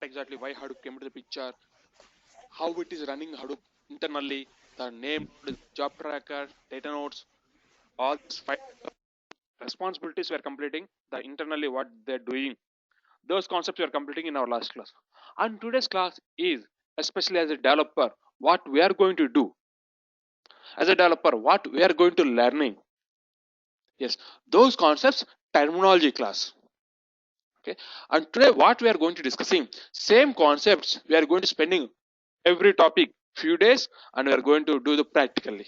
exactly why Hadoop came into the picture, how it is running Hadoop internally, the name, the job tracker, data nodes, all these five responsibilities we are completing, the internally what they're doing. Those concepts we are completing in our last class. And today's class is, especially as a developer, what we are going to do. As a developer, what we are going to learning. Yes, those concepts, terminology class. Okay, and today what we are going to discussing, same concepts we are going to spending every topic few days, and we are going to do the practically.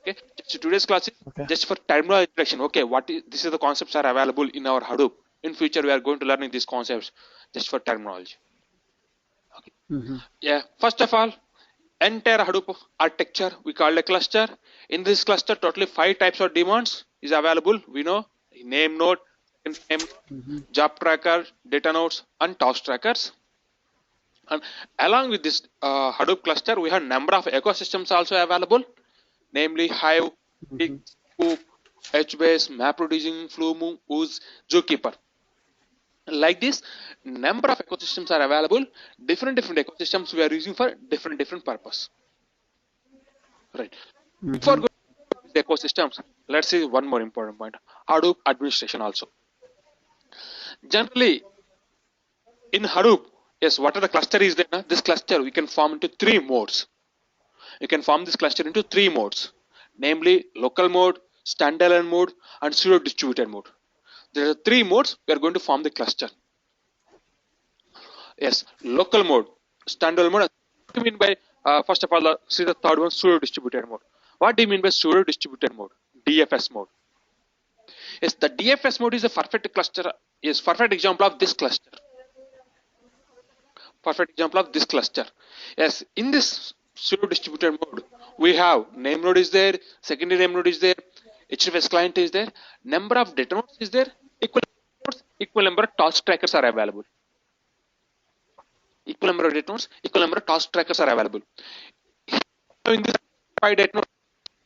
Okay, so today's class is Okay. just for terminal introduction. Okay, what is this is the concepts are available in our Hadoop. In future we are going to learning these concepts just for terminology. Okay. Yeah, first of all, entire Hadoop architecture we call a cluster. In this cluster, totally 5 types of demands is available. We know name node, name, job tracker, data nodes, and task trackers. And along with this Hadoop cluster, we have number of ecosystems also available, namely Hive, Tick, Scoop, HBase, MapReducing, Flume, Ooze, Zookeeper. Like this, number of ecosystems are available. Different ecosystems we are using for different purpose. Right. Before going to the ecosystems, let's see one more important point: Hadoop administration also. Generally, in Hadoop, yes, what are the cluster is there? This cluster we can form into 3 modes. You can form this cluster into 3 modes, namely local mode, standalone mode, and pseudo distributed mode. There are 3 modes we are going to form the cluster. Yes, local mode, standalone mode. What do you mean by first of all, see the third one, pseudo distributed mode. What do you mean by pseudo distributed mode? DFS mode. Yes, the DFS mode is a perfect cluster. Yes, perfect example of this cluster. Perfect example of this cluster. Yes, in this pseudo distributed mode, we have name node is there, secondary name node is there, HDFS client is there, number of data nodes is there, equal number of task trackers are available. Equal number of data nodes, equal number of task trackers are available. Now in this 5 data node,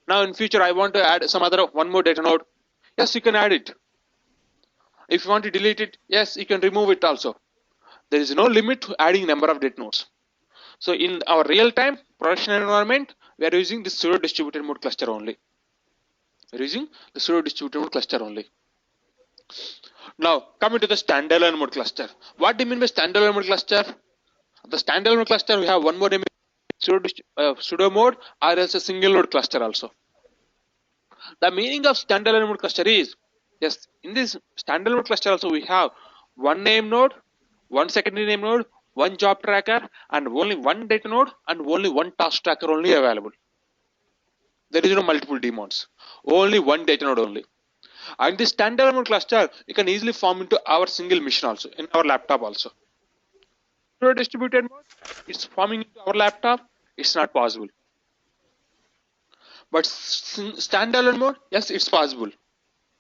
now in future I want to add some other one more data node. Yes, you can add it. If you want to delete it, yes, you can remove it also. There is no limit to adding number of data nodes. So in our real-time production environment, we are using this pseudo distributed mode cluster only. We are using the pseudo distributed mode cluster only. Now coming to the standalone mode cluster. What do you mean by standalone mode cluster? The standalone mode cluster, we have one more name, pseudo mode, or else a single node cluster also. The meaning of standalone mode cluster is, yes, in this standalone mode cluster also we have one name node, one secondary name node, one job tracker, and only one data node, and only one task tracker only available. There is no multiple daemons, only one data node only. And this standalone mode cluster you can easily form into our single machine also, in our laptop also. Distributed mode, it's forming into our laptop, it's not possible. But standalone mode, yes, it's possible,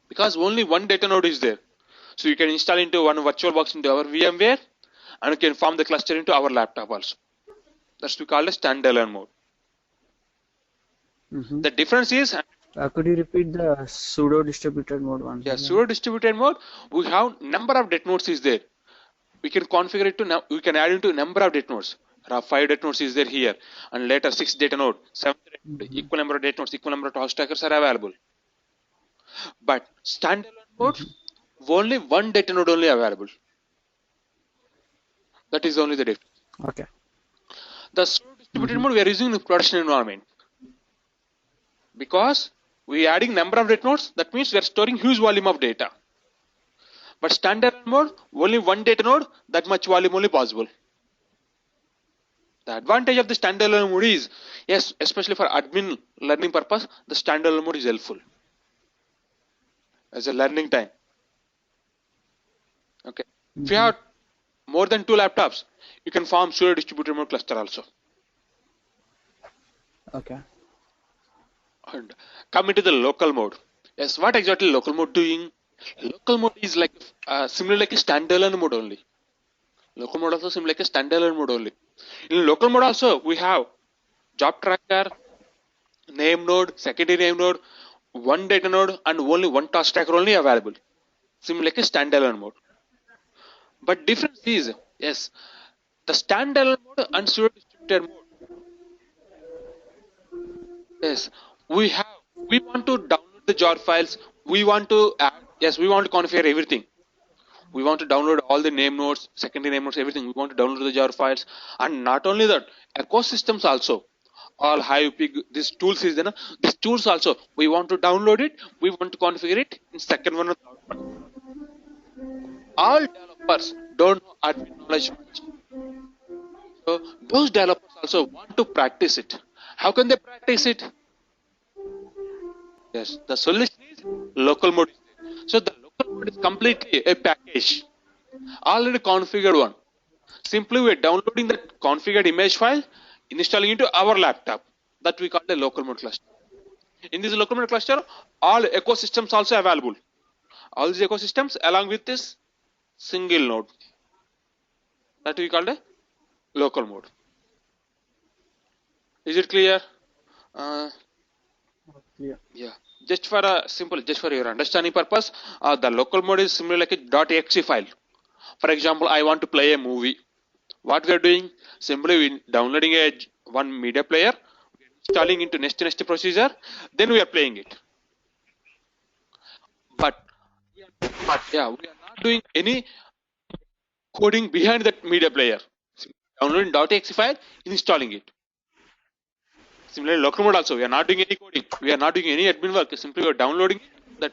because only one data node is there. So you can install into one virtual box into our VMware, and you can form the cluster into our laptop also. That's we call a standalone mode. The difference is, could you repeat the pseudo distributed mode once yeah, again? pseudo distributed mode, we have number of data nodes is there. We can configure it to, we can add into number of data nodes. There are 5 data nodes is there here, and later 6 data node, 7 equal number of data nodes, equal number of task trackers are available. But standalone mode, only one data node only available. That is only the difference. Okay. The pseudo distributed mode we are using in the production environment, because we are adding number of data nodes. That means we are storing huge volume of data. But standalone mode, only one data node, that much volume only possible. The advantage of the standalone mode is, yes, especially for admin learning purpose, the standalone mode is helpful as a learning time. Okay. If you have more than 2 laptops, you can form pseudo distributed mode cluster also. Okay. And coming to the local mode. Yes, what exactly local mode doing? Local mode is like similar like a standalone mode only. Local mode also similar like a standalone mode only. In local mode also we have job tracker, name node, secondary name node, one data node, and only one task tracker only available. Similar like a standalone mode. But difference is, yes, the standalone mode and pseudo distributed mode. Yes, we want to download the jar files. We want to add, yes, we want to configure everything. We want to download all the name nodes, secondary name nodes, everything. We want to download the jar files, and not only that, ecosystems also. All HivePig, these tools is there. These tools also, we want to download it. We want to configure it in second one or third one. All developers don't know admin knowledge much. So those developers also want to practice it. How can they practice it? Yes, the solution is local mode. So the local mode is completely a package, already configured one. Simply we are downloading that configured image file, installing into our laptop. That we call the local mode cluster. In this local mode cluster, all ecosystems also available. All these ecosystems along with this single node. That we call the local mode. Is it clear? Clear. Yeah. Just for your understanding purpose, the local mode is similar like a .exe file. For example, I want to play a movie. What we are doing? Simply we downloading one media player, installing into next procedure, then we are playing it. But yeah, we are not doing any coding behind that media player. Downloading .exe file, installing it. Similarly, local mode also, we are not doing any coding. We are not doing any admin work. Simply we are downloading that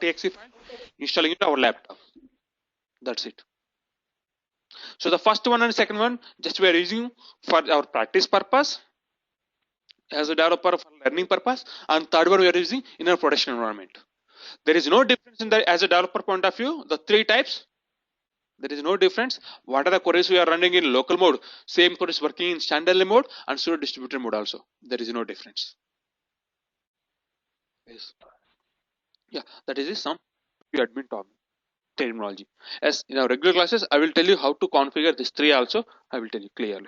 .exe file, installing it to our laptop. That's it. So the first one and second one, just we are using for our practice purpose, as a developer for learning purpose, and third one we are using in our production environment. There is no difference in the as a developer point of view. The three types, there is no difference. What are the queries we are running in local mode? Same queries working in standalone mode and pseudo distributed mode also. There is no difference. Yes. Yeah, that is some admin terminology. As in our regular classes, I will tell you how to configure these three also. I will tell you clearly.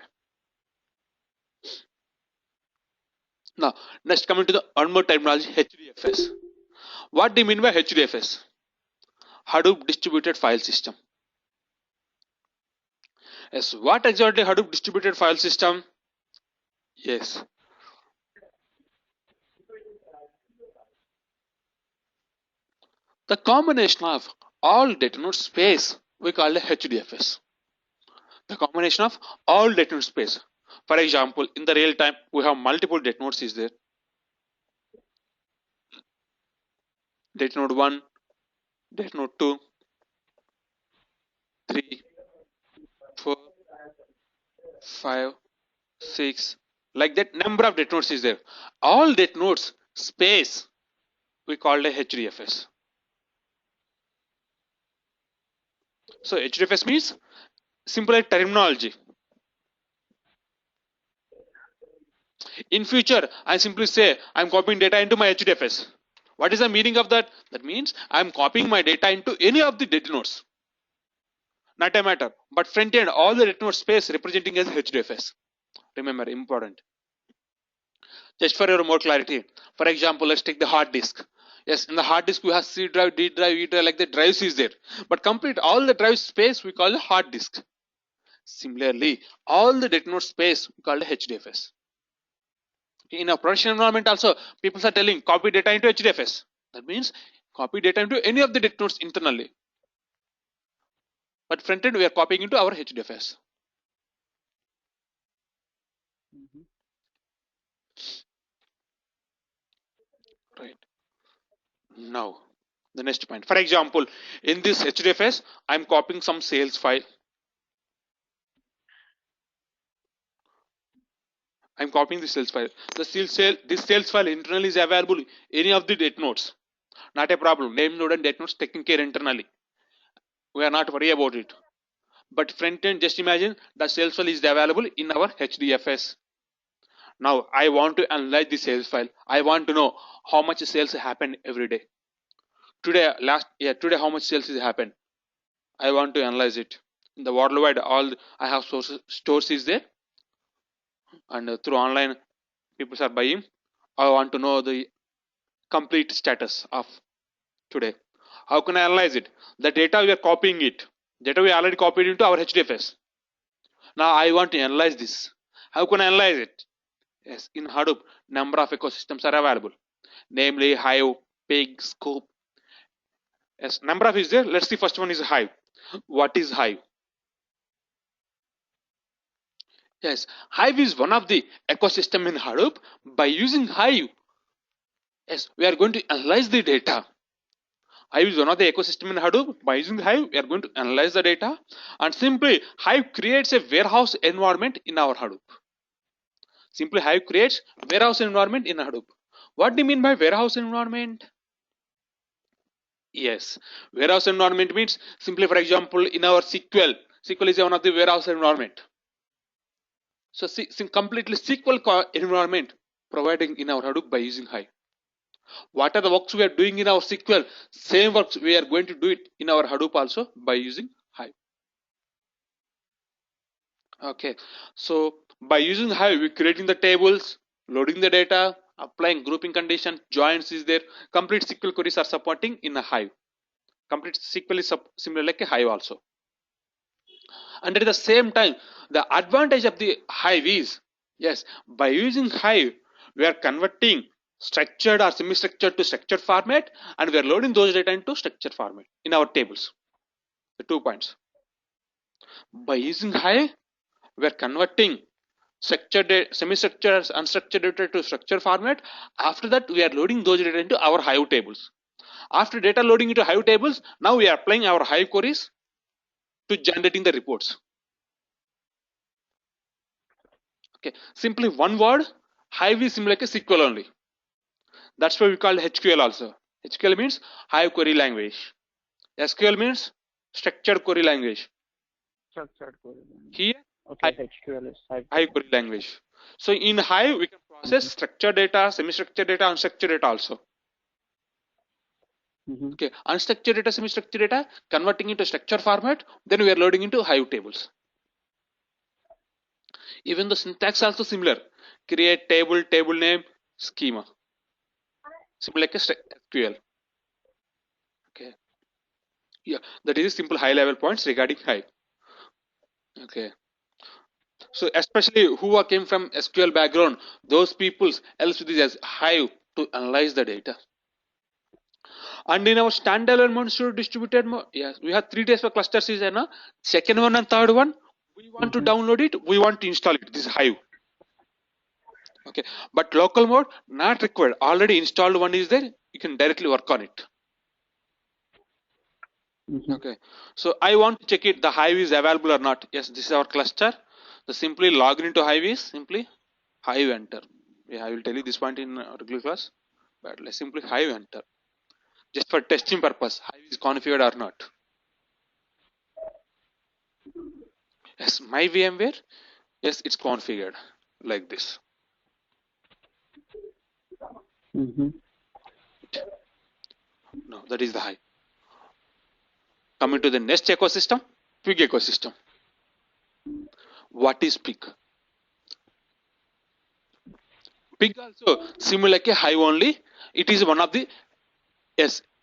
Now, next coming to the one more terminology, HDFS. What do you mean by HDFS? Hadoop Distributed File System. Yes, what exactly Hadoop Distributed File System? Yes. The combination of all data node space we call it HDFS. The combination of all data node space. For example, in the real time, we have multiple data nodes is there. Data node 1, data node 2, 3, 4, 5, 6, like that number of data nodes is there. All data nodes space we call it HDFS. So HDFS means simple terminology. In future, I simply say I'm copying data into my HDFS. What is the meaning of that? That means I'm copying my data into any of the data nodes. Not a matter, but front end, all the data node space representing as HDFS. Remember, important. Just for your more clarity, for example, let's take the hard disk. Yes, in the hard disk we have C drive, D drive, E drive, like the drives is there. But complete all the drive space we call the hard disk. Similarly, all the data node space we call the HDFS. In a production environment also, people are telling copy data into HDFS. That means copy data into any of the data nodes internally. But front end we are copying into our HDFS. Right. Now, the next point. For example, in this HDFS, I'm copying some sales file. I'm copying the sales file. This sales file internally is available any of the data nodes. Not a problem. Name node and data nodes taking care internally. We are not worried about it. But front end, just imagine the sales file is available in our HDFS. Now I want to analyze the sales file. I want to know how much sales happen every day. Today how much sales is happened. I want to analyze it. In the worldwide, all I have stores is there, and through online people are buying. I want to know the complete status of today. How can I analyze it? The data we are copying it. Data we already copied into our HDFS. Now I want to analyze this. How can I analyze it? Yes, in Hadoop, number of ecosystems are available, namely Hive, Pig, Scoop. Yes, number of is there. Let's see. First one is Hive. What is Hive? Yes, Hive is one of the ecosystem in Hadoop. By using Hive, yes, we are going to analyze the data. Hive is one of the ecosystem in Hadoop. By using Hive, we are going to analyze the data, and simply Hive creates a warehouse environment in our Hadoop. Simply Hive creates warehouse environment in Hadoop. What do you mean by warehouse environment? Yes, warehouse environment means simply, for example, in our SQL is one of the warehouse environment. So completely SQL environment providing in our Hadoop by using Hive. What are the works we are doing in our SQL? Same works we are going to do it in our Hadoop also by using Hive. Okay, so by using Hive, we're creating the tables, loading the data, applying grouping condition, joins is there. Complete SQL queries are supporting in a Hive. Complete SQL is similar like a Hive also. And at the same time, the advantage of the Hive is, yes, by using Hive, we are converting structured or semi-structured to structured format, and we are loading those data into structured format in our tables. The 2 points. By using Hive, we are converting structured, semi-structured, unstructured data to structured format. After that, we are loading those data into our Hive tables. After data loading into Hive tables, now we are applying our Hive queries to generating the reports. Okay, simply one word, Hive is similar like a SQL only. That's why we call HQL also. HQL means Hive query language. SQL means structured query language. Structured query language. Here, Okay, HQL is Hive query language. So in Hive, we can process structured data, semi-structured data, unstructured data also. Okay, unstructured data, semi-structured data, converting into structured format, then we are loading into Hive tables. Even the syntax also similar. Create table, table name, schema. Simple like a SQL. Okay. Yeah, that is simple high level points regarding Hive. Okay. So especially who came from SQL background, those people else with this as Hive to analyze the data. And in our standalone mode, so distributed mode, yes, we have 3 days for clusters is there. Second one and third one, we want to download it, we want to install it. This is Hive. Okay, but local mode not required. Already installed one is there. You can directly work on it. Okay, so I want to check it. The Hive is available or not. Yes, this is our cluster. So simply log into Hive is simply Hive enter. Yeah, I will tell you this point in regular class, but let's simply Hive enter. Just for testing purpose, Hive is configured or not. Yes, my VMware. Yes, it's configured like this. No, that is the Hive. Coming to the next ecosystem, Pig ecosystem. What is Pig? Pig also similar like a Hive only. It is one of the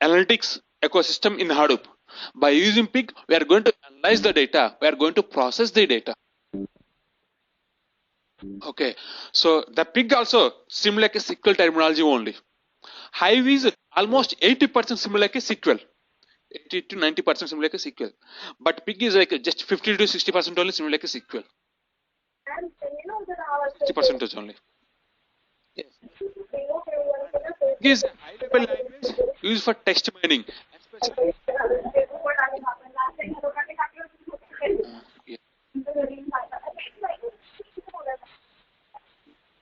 analytics ecosystem in Hadoop. By using Pig, we are going to analyze the data. We are going to process the data. Okay, so the Pig also similar like a SQL terminology only. Hive is almost 80% similar like a SQL. 80 to 90% similar like a SQL, but Pig is like just 50 to 60% only similar like a SQL. 60% only. Yes. Pig is a high-level language used for text mining.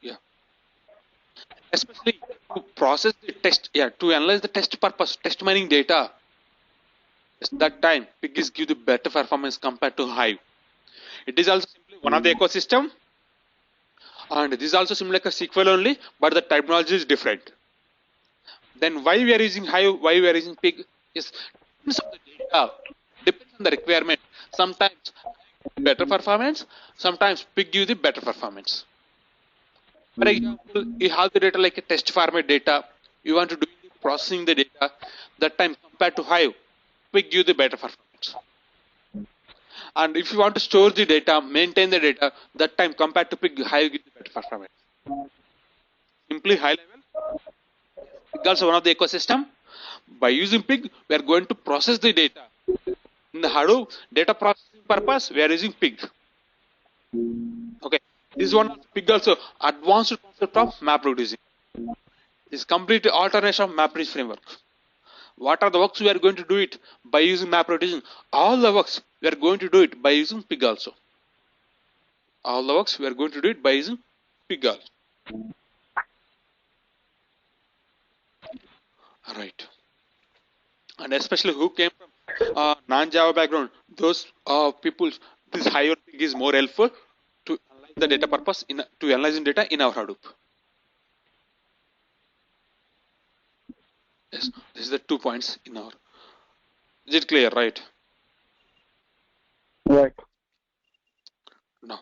Yeah. Especially to process the text, to analyze the text purpose, text mining data. That time Pig is give the better performance compared to Hive. It is also simply one of the ecosystem, and this is also similar like a SQL only, but the terminology is different. Then why we are using Hive, why we are using Pig is depends on the data, depends on the requirement. Sometimes better performance, sometimes Pig give the better performance. For example, you have the data like a test format data, you want to do processing the data, that time compared to Hive, Pig give the better performance. And if you want to store the data, maintain the data, that time compared to Pig, Hive gives better performance. Simply high level. Pig also one of the ecosystem. By using Pig, we are going to process the data. In the Hadoop data processing purpose, we are using Pig. Okay, this is one of Pig also advanced concept of MapReducing. This is complete alternation of MapReduce framework. What are the works we are going to do it by using MapReducing? All the works we are going to do it by using Pig also. All the works we are going to do it by using Pig also. Right. And especially who came from non-Java background, those people, this higher Pig is more helpful to analyze the data purpose to analyzing data in our Hadoop. Yes, this is the 2 points in our. Is it clear, right? Right. No.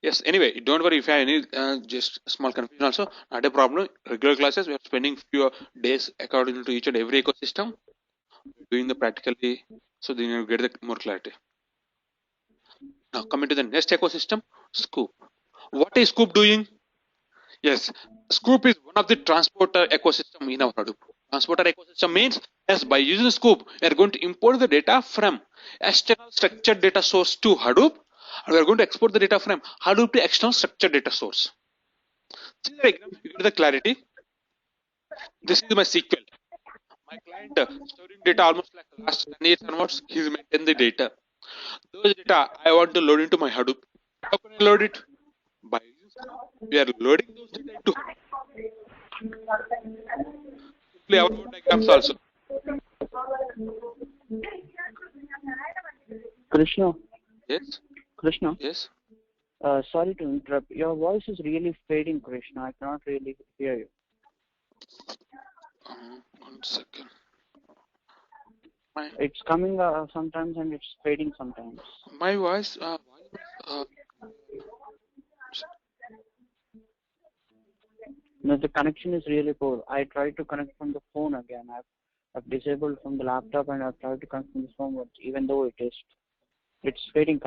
Yes. Anyway, don't worry if you have any just small confusion. Also, not a problem. Regular classes, we are spending few days according to each and every ecosystem, doing the practically, so then you get the more clarity. Now, coming to the next ecosystem, Scoop. What is Scoop doing? Yes, Scoop is one of the transporter ecosystem in our Hadoop. Transporter ecosystem means, yes, by using Scoop, we are going to import the data from external structured data source to Hadoop, and we are going to export the data from Hadoop to external structured data source. See the diagram, you get the clarity. This is my SQL. My client storing data almost like last 10 years onwards, he's maintaining the data. Those data I want to load into my Hadoop. How can I load it? By using Scoop, we are loading those data into simply our own diagrams also. Krishna. Yes, Krishna. yes. Sorry to interrupt. Your voice is really fading, Krishna. I cannot really hear you. 1 second. It's coming sometimes and it's fading sometimes. My voice. No, the connection is really poor. I tried to connect from the phone again. I've disabled from the laptop and I've tried to connect from the phone, but even though it's fading.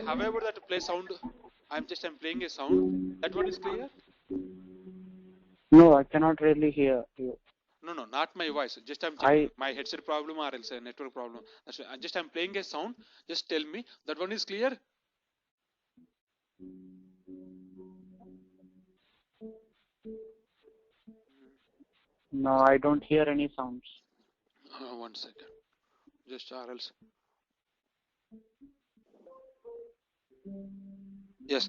However, that play sound, I'm playing a sound. That one is clear? No, I cannot really hear you. No, not my voice. Just I'm checking my headset problem or else a network problem. That's why I'm playing a sound. Just tell me that one is clear. No, I don't hear any sounds. 1 second. Just or else. Yes.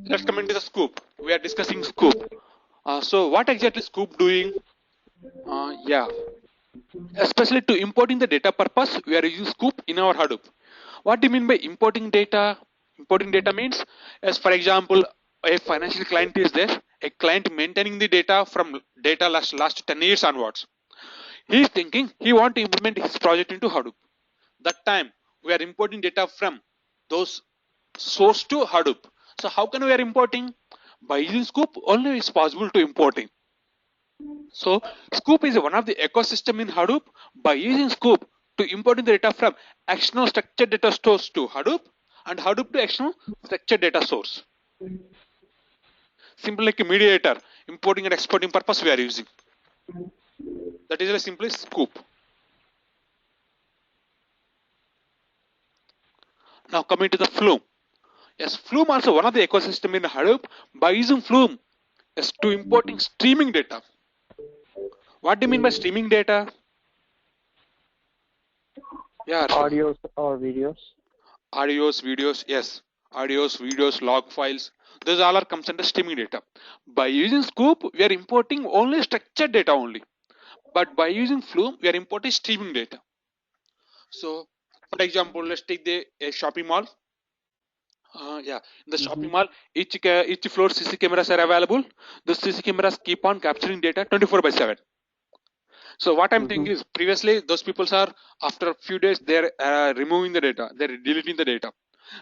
Let's come into the Scoop. We are discussing Scoop. So what exactly Scoop doing? Yeah. Especially to importing the data purpose, we are using Scoop in our Hadoop. What do you mean by importing data? Importing data means, as for example, a financial client is there, a client maintaining the data from data last 10 years onwards. He is thinking he want to implement his project into Hadoop. That time we are importing data from those source to Hadoop. So how can we are importing? By using Scoop only is possible to importing. So Scoop is one of the ecosystem in Hadoop. By using Scoop to importing the data from external structured data stores to Hadoop and Hadoop to external structured data source. Simply like a mediator, importing and exporting purpose we are using. That is a simply Scoop. Now coming to the Flume. Yes, Flume also one of the ecosystem in Hadoop. By using Flume, yes, to importing streaming data. What do you mean by streaming data? Yeah. Audios or videos? Audios, videos, yes. Audios, videos, log files. Those all are comes under streaming data. By using Scoop, we are importing only structured data only. But by using Flume, we are importing streaming data. So, for example, let's take a shopping mall. In the shopping mall, each floor CC cameras are available. The CC cameras keep on capturing data 24/7. So what I'm thinking is, previously those people are after a few days they're removing the data, they're deleting the data.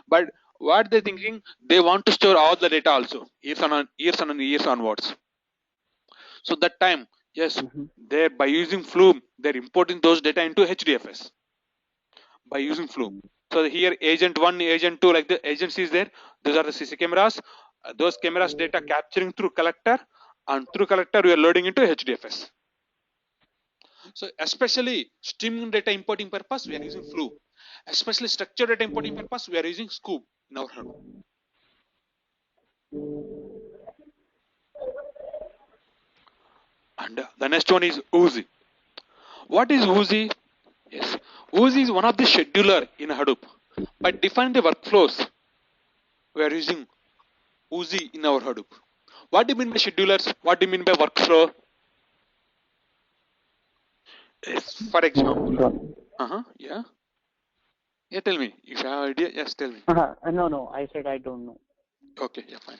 But what they thinking? They want to store all the data also, years onwards. So that time, yes, they're by using Flume, they're importing those data into HDFS by using Flume. So here, agent 1, agent 2, like the agents is there. Those are the CC cameras. Those cameras data capturing through collector, and through collector we are loading into HDFS. So especially streaming data importing purpose, we are using Flume. Especially structured data importing purpose, we are using Scoop in our Hadoop. And the next one is Oozie. What is Oozie? Yes, Oozie is one of the scheduler in Hadoop. By defining the workflows, we are using Oozie in our Hadoop. What do you mean by schedulers? What do you mean by workflow? Yes, for example. Yeah. Yeah, tell me. If you have idea, yes, tell me. No, I said I don't know. Okay, yeah, fine.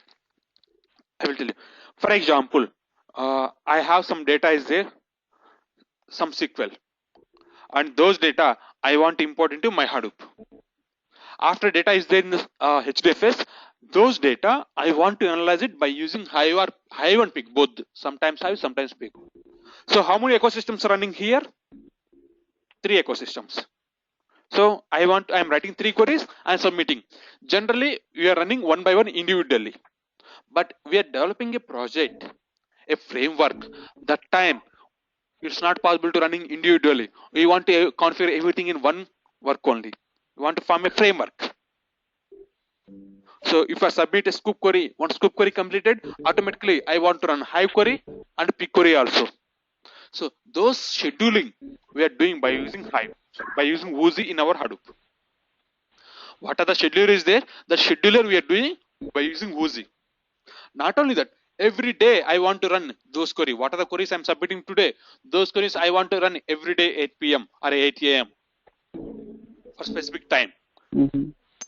I will tell you. For example, I have some data is there, some SQL, and those data I want to import into my Hadoop. After data is there in the HDFS, those data I want to analyze it by using Hive and Pig, both. Sometimes Hive, sometimes Pig. So how many ecosystems are running here? 3 ecosystems. So I'm writing 3 queries and submitting. Generally, we are running one by one individually, but we are developing a project, a framework. That time it's not possible to running individually. We want to configure everything in one work only. We want to form a framework. So if I submit a scoop query, one scoop query completed, automatically I want to run Hive query and Pig query also. So those scheduling we are doing by using Hive, by using Oozie in our Hadoop. What are the scheduler is there? The scheduler we are doing by using Oozie. Not only that, every day I want to run those queries. What are the queries I'm submitting today? Those queries I want to run every day 8 p.m. or 8 a.m. for specific time.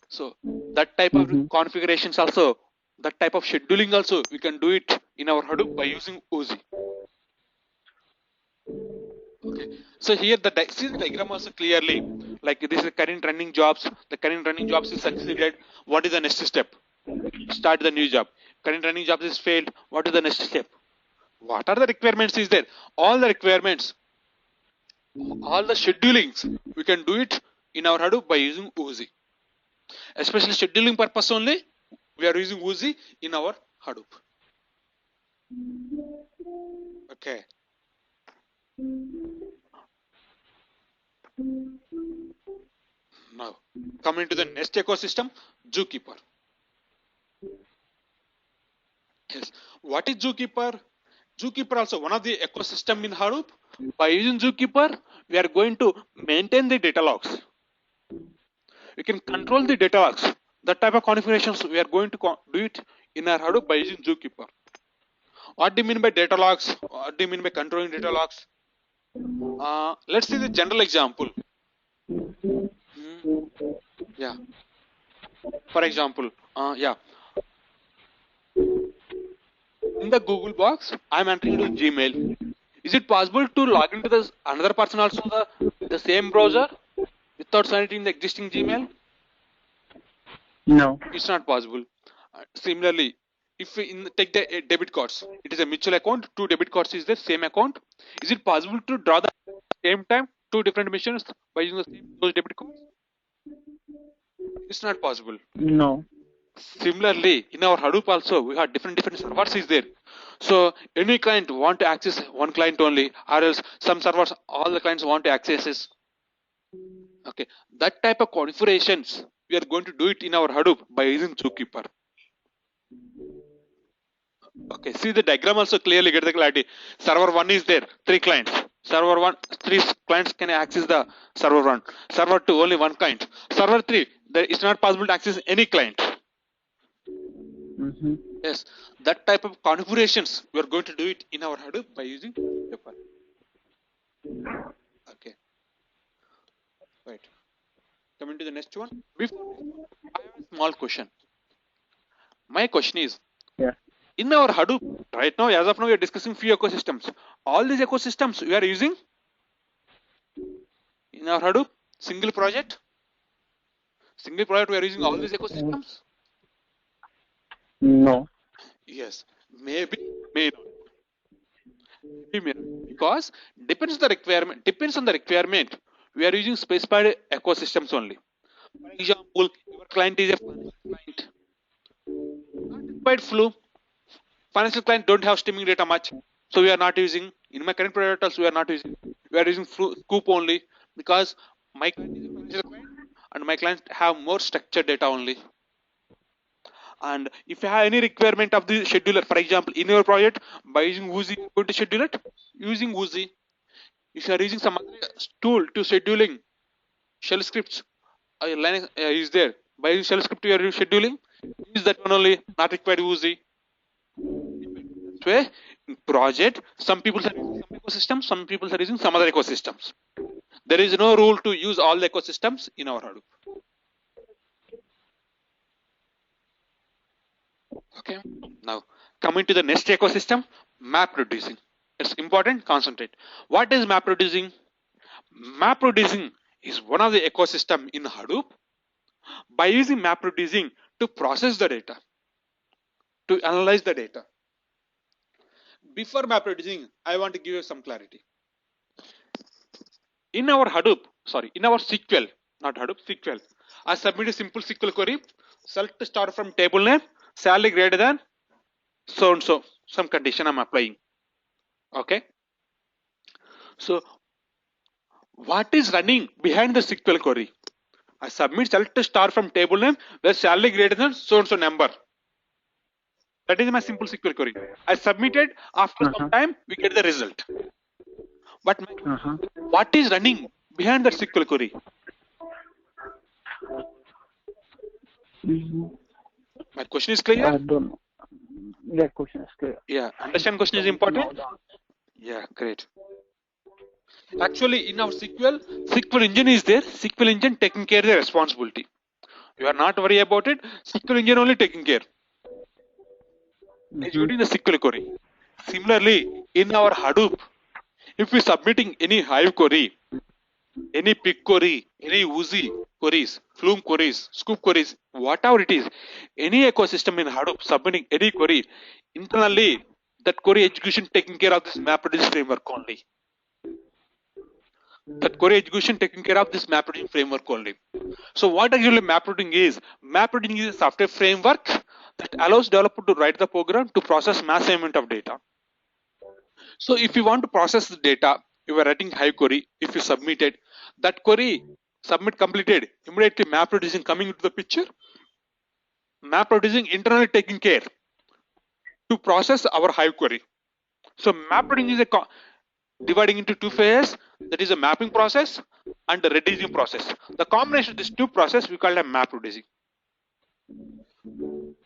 So that type of configurations also, that type of scheduling also, we can do it in our Hadoop by using Oozie. Okay. So here see the diagram also clearly, like this is the current running jobs. The current running jobs is succeeded. What is the next step? Start the new job. Current running jobs is failed. What is the next step? What are the requirements is there? All the requirements, all the schedulings, we can do it in our Hadoop by using Oozie. Especially scheduling purpose only, we are using Oozie in our Hadoop. Okay. Now, coming to the next ecosystem, Zookeeper. Yes. What is Zookeeper? Zookeeper also one of the ecosystem in Hadoop. By using Zookeeper, we are going to maintain the data logs. We can control the data logs. That type of configurations we are going to do it in our Hadoop by using Zookeeper. What do you mean by data logs? What do you mean by controlling data logs? Let's see the general example. Yeah. For example, yeah. In the Google box, I'm entering into Gmail. Is it possible to log into another person also the same browser without signing in the existing Gmail? No. It's not possible. Similarly, if we take the debit cards, it is a mutual account. 2 debit cards is the same account. Is it possible to draw the same time 2 different missions by using those debit cards? It's not possible. No. Similarly, in our Hadoop also, we have different servers is there. So any client want to access one client only, or else some servers, all the clients want to access this. Okay, that type of configurations, we are going to do it in our Hadoop by using Zookeeper. Okay, see the diagram also clearly get the clarity. Server 1 is there, 3 clients. Server 1, 3 clients can access the server 1. Server 2, only 1 client. Server 3, it's not possible to access any client. Yes, that type of configurations, we are going to do it in our Hadoop by using Zookeeper. Okay. Right. Coming to the next one. Before I have a small question. My question is, in our Hadoop, right now, as of now, we are discussing few ecosystems. All these ecosystems we are using in our Hadoop, single project. Single project we are using all these ecosystems? No. Yes, maybe, may not. Maybe, may not. Because depends the requirement. Depends on the requirement. We are using specified ecosystems only. For example, your client is a financial client. Not required Flume. Financial client don't have streaming data much, so we are not using. In my current project also, we are not using. We are using Scoop only because my client is a financial client and my client have more structured data only. And if you have any requirement of the scheduler, for example, in your project, by using Woozy, you're going to schedule it using Woozy. If you are using some other tool to scheduling, shell scripts Linux is there. By using shell script, you are scheduling. Use that one only, not required Woozy. That's why in project, some people are using some ecosystems, some people are using some other ecosystems. There is no rule to use all the ecosystems in our Hadoop. Okay. Now coming to the next ecosystem, map reducing. It's important. Concentrate. What is map reducing? Map reducing is one of the ecosystem in Hadoop. By using map reducing to process the data, to analyze the data. Before map reducing, I want to give you some clarity. In our Hadoop, in our SQL, not Hadoop, SQL, I submit a simple SQL query. Select star from table name, salary greater than so and so, some condition I'm applying. Okay. So what is running behind the SQL query? I submit select star from table name where salary greater than so and so number. That is my simple SQL query. I submitted. After some time, we get the result. But what is running behind that SQL query? My question is clear? I don't know. That question is clear. Yeah, understand question is important? Yeah, great. Actually, in our SQL engine is there. SQL engine taking care of the responsibility. You are not worried about it. SQL engine only taking care. Executing the SQL query. Similarly, in our Hadoop, if we submitting any Hive query, any pick query, any Woozy queries, Flume queries, Scoop queries, whatever it is, any ecosystem in Hadoop submitting any query, internally that query execution taking care of this MapReduce framework only. That query execution taking care of this MapReduce framework only. So what actually MapReduce is? MapReduce is a software framework that allows developer to write the program to process massive amount of data. So if you want to process the data, you are writing Hive query. If you submitted that query, submit completed, immediately MapReducing coming into the picture. MapReducing internally taking care to process our Hive query. So MapReducing is a dividing into two phases. That is a mapping process and the reducing process. The combination of these two processes we call it MapReducing.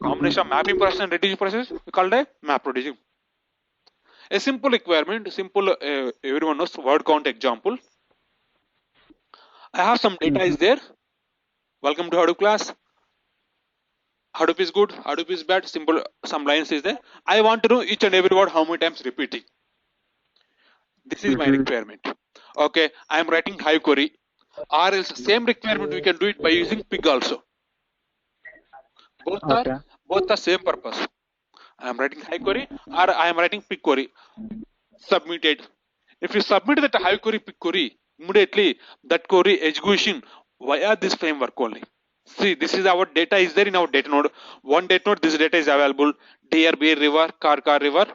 Combination of mapping process and reducing process we call it MapReducing. A simple requirement, everyone knows word count example. I have some data is there. Welcome to Hadoop class. Hadoop is good, Hadoop is bad, simple, some lines is there. I want to know each and every word how many times repeating. This is my requirement. Okay, I am writing Hive query, or else same requirement we can do it by using pig also. Both are same purpose. I am writing Hive query or I am writing pig query. Submitted. If you submit that Hive query, pig query, immediately that query execution via this framework only. See, this is our data is there in our data node. One data node, this data is available. Deer, bear, river, car, river,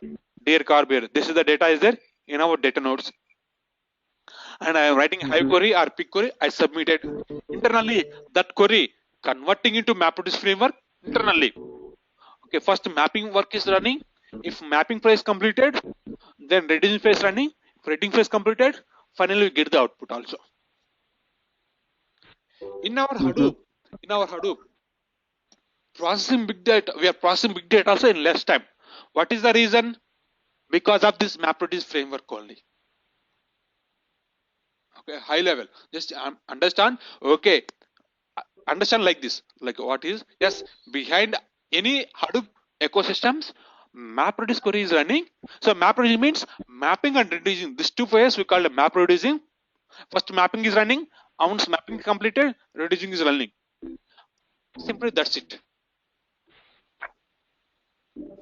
deer, car, bear. This is the data is there in our data nodes. And I am writing Hive query or pig query. I submitted. Internally, that query converting into MapReduce framework internally. Okay, first mapping work is running. If mapping phase completed, then reducing phase running. If reducing phase completed, finally we get the output also. In our Hadoop, processing big data, we are processing big data also in less time. What is the reason? Because of this MapReduce framework only. Okay, high level. Just understand. Okay, understand like this. Like what is? Yes, behind any Hadoop ecosystems, MapReduce query is running. So MapReduce means mapping and reducing. These two phases we call it MapReducing. First mapping is running. Once mapping is completed, reducing is running. Simply that's it.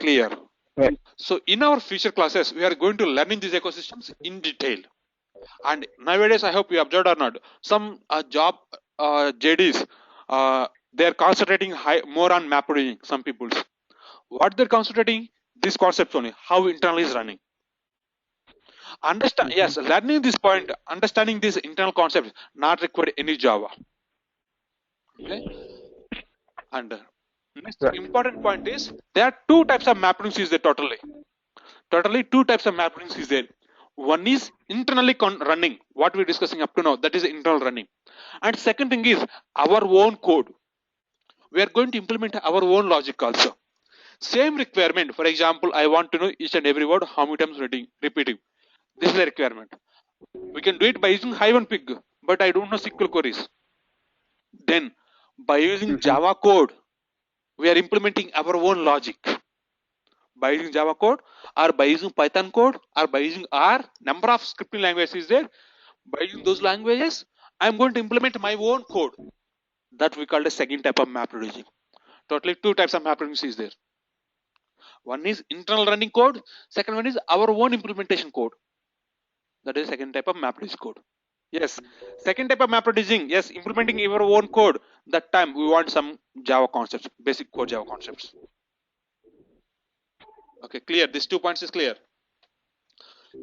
Clear? Right. So in our future classes, we are going to learning these ecosystems in detail. And nowadays, I hope you observed or not, some job JDs, they are concentrating more on map reading. Some people, what they're concentrating, these concepts only, how internal is running. Understand? Yes, learning this point, understanding these internal concepts, not required any Java. Okay. And next Right. important point is there are two types of mappings is there totally. Totally two types of mappings is there. One is internally running, what we're discussing up to now, that is internal running. And second thing is our own code. We are going to implement our own logic also. Same requirement. For example, I want to know each and every word how many times repeating. This is the requirement. We can do it by using Pig, but I don't know SQL queries. Then by using Java code, we are implementing our own logic. By using Java code or by using Python code or by using R, number of scripting languages is there. By using those languages, I'm going to implement my own code. That we call the second type of map reducing. Totally two types of map reducing is there. One is internal running code. Second one is our own implementation code. That is second type of map reducing code. Yes, second type of map reducing. Yes, implementing our own code. That time we want some Java concepts, basic core Java concepts. Okay, clear. These 2 points is clear.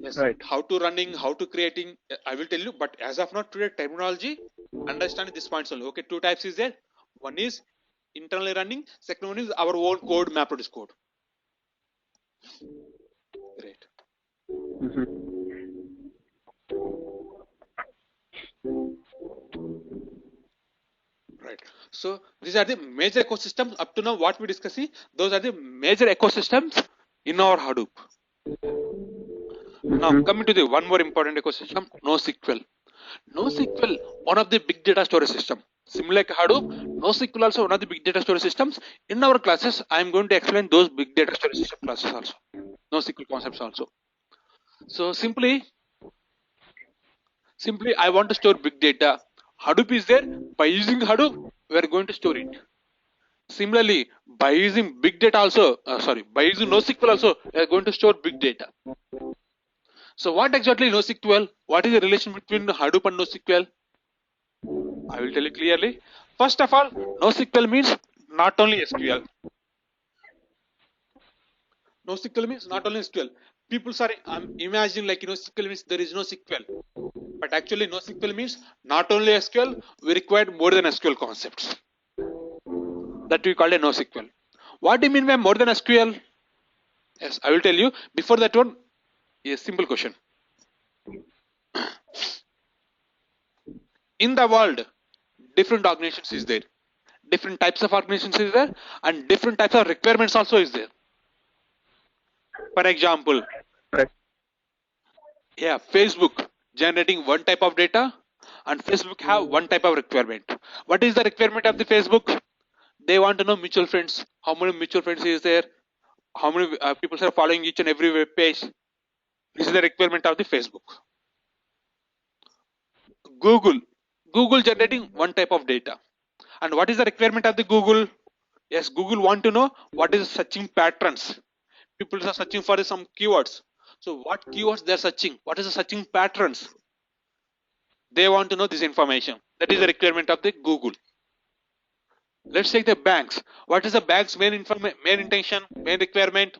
Yes. Right. How to running, how to creating, I will tell you. But as of now, today terminology, understand this points only. Okay, two types is there. One is internally running. Second one is our own code, map reduce code. Great. Right. So these are the major ecosystems up to now. What we discussing, those are the major ecosystems in our Hadoop. Now coming to the one more important ecosystem, NoSQL. NoSQL, one of the big data storage system. Similar like Hadoop, NoSQL also one of the big data storage systems. In our classes, I am going to explain those big data storage system classes also. NoSQL concepts also. So simply I want to store big data. Hadoop is there. By using Hadoop, we are going to store it. Similarly, by using big data also, by using NoSQL also, we are going to store big data. So what exactly NoSQL? What is the relation between Hadoop and NoSQL? I will tell you clearly. First of all, NoSQL means not only SQL. NoSQL means not only SQL. People are imagining like SQL means there is no SQL. But actually NoSQL means not only SQL, we require more than SQL concepts. That we call a NoSQL. What do you mean by more than SQL? Yes, I will tell you. Before that one, a simple question. In the world, different organizations is there. Different types of organizations is there. And different types of requirements also is there. For example, yeah, Facebook generating one type of data and Facebook have one type of requirement. What is the requirement of the Facebook? They want to know mutual friends. How many mutual friends is there? How many people are following each and every web page? This is the requirement of the Facebook. Google generating one type of data. And what is the requirement of the Google? Yes, Google want to know what is searching patterns. People are searching for some keywords. So what keywords they are searching? What is the searching patterns? They want to know this information. That is the requirement of the Google. Let's take the banks. What is the bank's main intention, main requirement?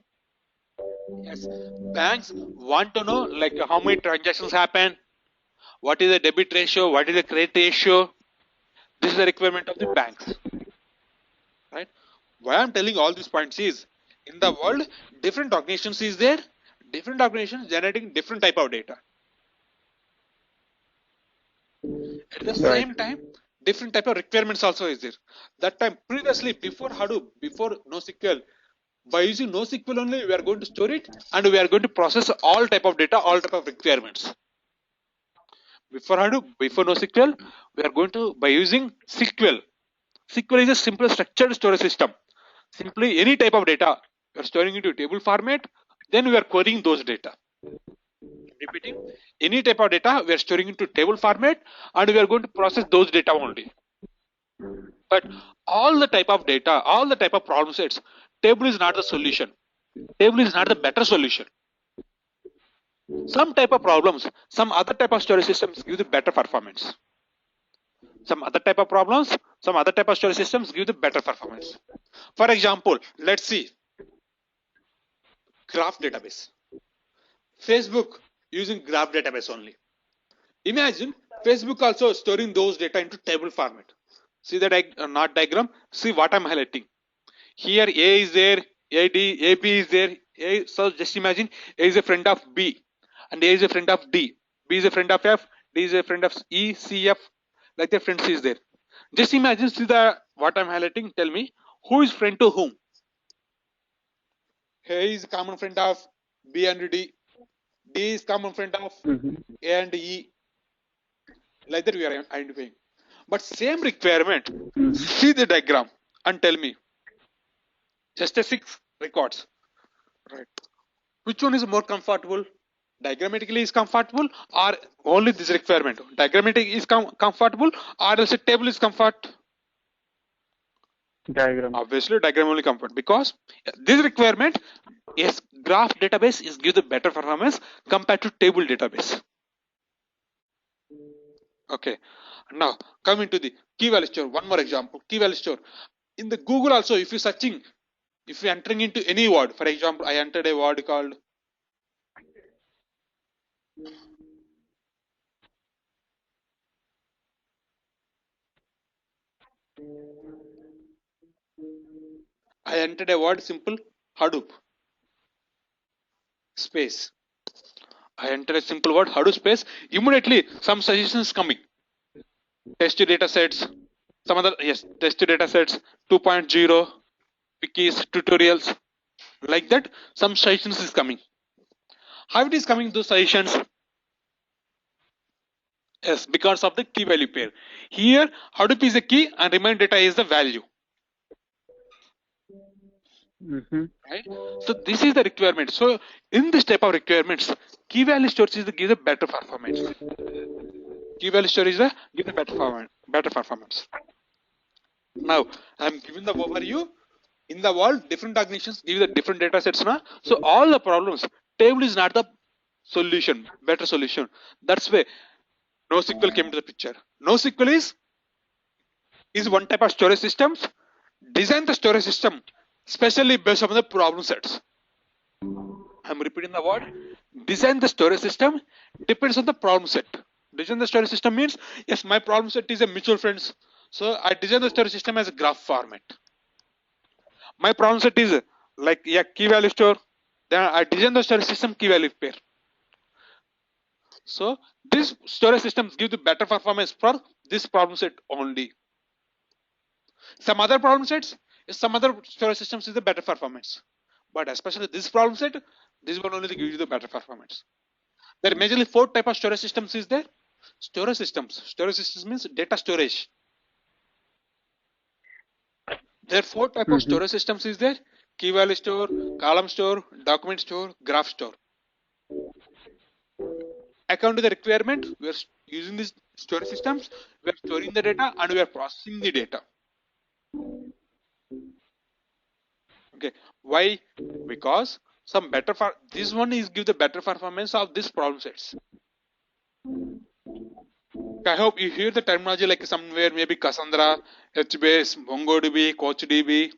Yes, banks want to know like how many transactions happen, what is the debit ratio, what is the credit ratio. This is the requirement of the banks. Right? Why I'm telling all these points is, in the world, different organizations is there, different organizations generating different type of data. At the same time, different type of requirements also is there. That time previously, before Hadoop, before NoSQL, by using NoSQL only, we are going to store it and we are going to process all type of data, all type of requirements. Before Hadoop, before NoSQL, we are going to by using SQL. SQL is a simple structured storage system. Simply any type of data, we are storing into table format, then we are querying those data. Repeating, any type of data we are storing into table format and we are going to process those data only. But all the type of data, all the type of problem sets, table is not the solution. Table is not the better solution. Some type of problems, some other type of storage systems give the better performance. Some other type of problems, some other type of storage systems give the better performance. For example, let's see graph database. Facebook using graph database only. Imagine Facebook also storing those data into table format. See the not diagram. See what I'm highlighting. Here A is there, AB is there. So just imagine A is a friend of B, and A is a friend of D. B is a friend of F. D is a friend of E, C, F. Like the friends is there. Just imagine. See the what I'm highlighting. Tell me who is friend to whom. A is common friend of B and D. D is common friend of A and E. Like that we are identifying. But same requirement. See the diagram and tell me. Just a 6 records. Right. Which one is more comfortable? Diagrammatically is comfortable or only this requirement? Diagrammatic is comfortable or else a table is comfort? Diagram. Obviously diagram only comfort, because this requirement is graph database is give the better performance compared to table database. Okay. Now coming to the key value store. One more example. Key value store. In the Google also, if you searching, if you entering into any word, for example, I entered a word called simple Hadoop space. I enter a simple word Hadoop space. Immediately some suggestions coming. Test data sets, some other test data sets 2.0, wikis, tutorials, like that. Some suggestions is coming. How it is coming those suggestions? Yes, because of the key value pair. Here Hadoop is the key and remain data is the value. Right. So this is the requirement. So in this type of requirements, key value storage is the give the better performance. Key value storage is the give the better performance. Now I'm giving the overview. In the world, different organizations give the different data sets now. So all the problems, table is not the solution, better solution. That's why NoSQL came to the picture. NoSQL is one type of storage systems. Design the storage system specially based on the problem sets. I'm repeating the word. Design the storage system depends on the problem set. Design the storage system means, yes, my problem set is a mutual friends. So I design the storage system as a graph format. My problem set is like key value store. Then I design the storage system key value pair. So these storage systems give the better performance for this problem set only. Some other problem sets, some other storage systems is the better performance. But especially this problem set, this one only gives you the better performance. There are majorly 4 type of storage systems is there. Storage systems. Storage systems means data storage. There are 4 type of storage systems is there. Key value store, column store, document store, graph store. According to the requirement, we are using these storage systems, we are storing the data and we are processing the data. Okay, why? Because some better this one is give the better performance of this problem sets. I hope you hear the terminology like somewhere maybe Cassandra, HBase, MongoDB, CouchDB.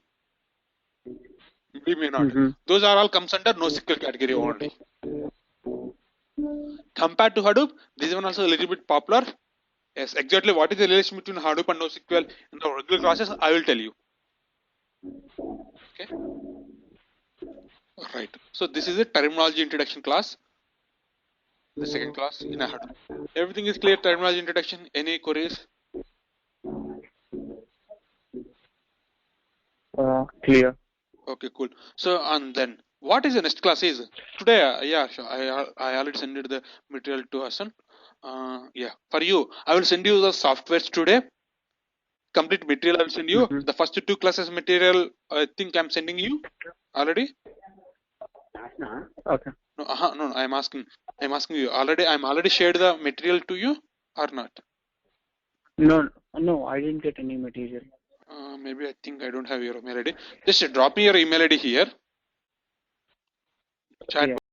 We may not. Those are all comes under NoSQL category only. Compared to Hadoop, this one also a little bit popular. Yes, exactly what is the relation between Hadoop and NoSQL in the regular classes, I will tell you. Okay. Right. So this is a terminology introduction class. The second class in a Hadoop. Everything is clear. Terminology introduction. Any queries? Clear. Okay, cool. So and then what is the next class is today? Yeah, sure. I already sent the material to Hassan. Yeah, for you, I will send you the softwares today. Complete material I will send you. The first 2 classes material I think I'm sending you already. Okay. No, I'm asking you already. I'm already shared the material to you or not? No, I didn't get any material. Maybe I think I don't have your email ID. Just drop me your email ID here. Chat. Yeah.